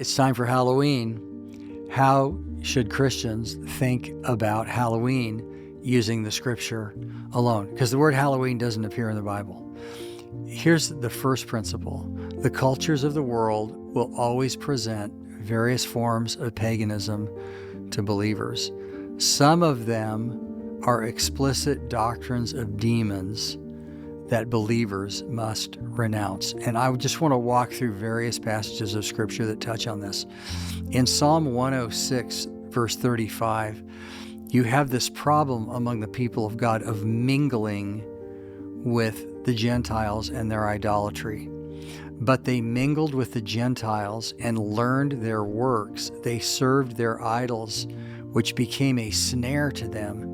it's time for Halloween. How should Christians think about Halloween using the scripture alone? Because the word Halloween doesn't appear in the Bible. Here's the first principle. The cultures of the world will always present various forms of paganism to believers. Some of them are explicit doctrines of demons that believers must renounce. And I just want to walk through various passages of scripture that touch on this. In Psalm 106, verse 35, you have this problem among the people of God of mingling with the Gentiles and their idolatry. But they mingled with the Gentiles and learned their works. They served their idols, which became a snare to them.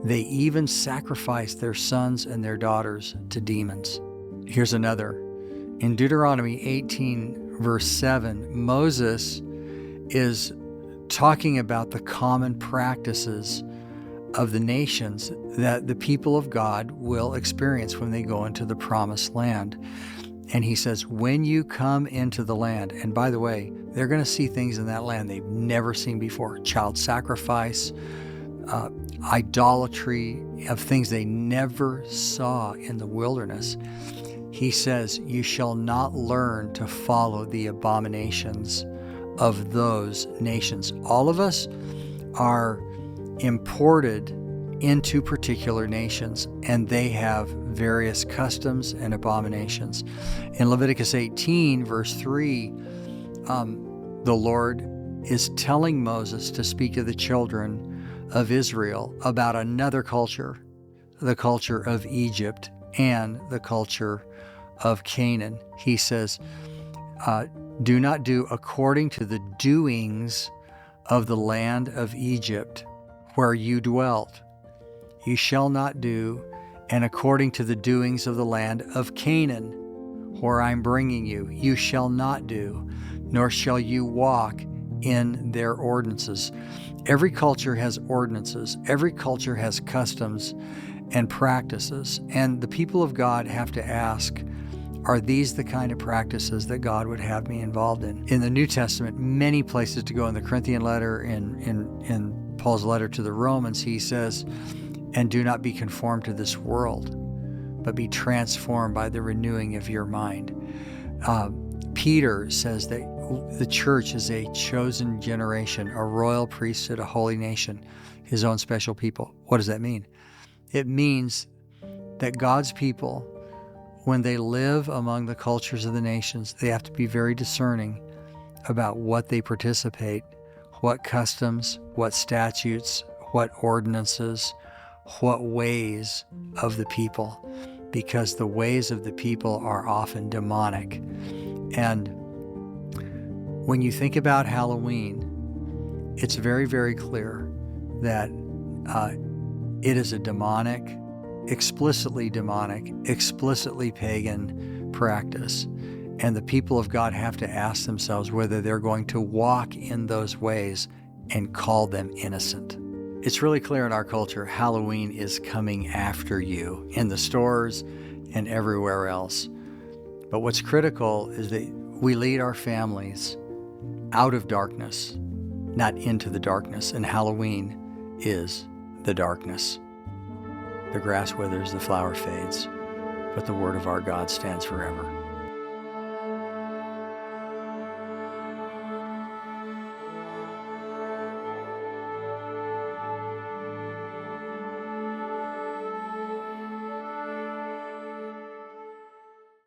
They even sacrificed their sons and their daughters to demons. Here's another. In Deuteronomy 18, verse 7, Moses is talking about the common practices of the nations that the people of God will experience when they go into the promised land. And he says, when you come into the land, and by the way, they're going to see things in that land they've never seen before. Child sacrifice, idolatry of things they never saw in the wilderness. He says, you shall not learn to follow the abominations of those nations. All of us are imported into particular nations, and they have various customs and abominations. In Leviticus 18, verse 3, the Lord is telling Moses to speak to the children of Israel about another culture, the culture of Egypt and the culture of Canaan. He says, do not do according to the doings of the land of Egypt where you dwelt. You shall not do, and according to the doings of the land of Canaan, where I'm bringing you, you shall not do, nor shall you walk in their ordinances. Every culture has ordinances. Every culture has customs and practices. And the people of God have to ask, are these the kind of practices that God would have me involved in? In the New Testament, many places to go. In the Corinthian letter, in Paul's letter to the Romans, he says, and do not be conformed to this world, but be transformed by the renewing of your mind. Peter says that the church is a chosen generation, a royal priesthood, a holy nation, his own special people. What does that mean? It means that God's people, when they live among the cultures of the nations, they have to be very discerning about what they participate, what customs, what statutes, what ordinances, what ways of the people, because the ways of the people are often demonic. And when you think about Halloween, it's very, very clear that it is a demonic, explicitly pagan practice. And the people of God have to ask themselves whether they're going to walk in those ways and call them innocent. It's really clear in our culture, Halloween is coming after you in the stores and everywhere else. But what's critical is that we lead our families out of darkness, not into the darkness. And Halloween is the darkness. The grass withers, the flower fades, but the word of our God stands forever.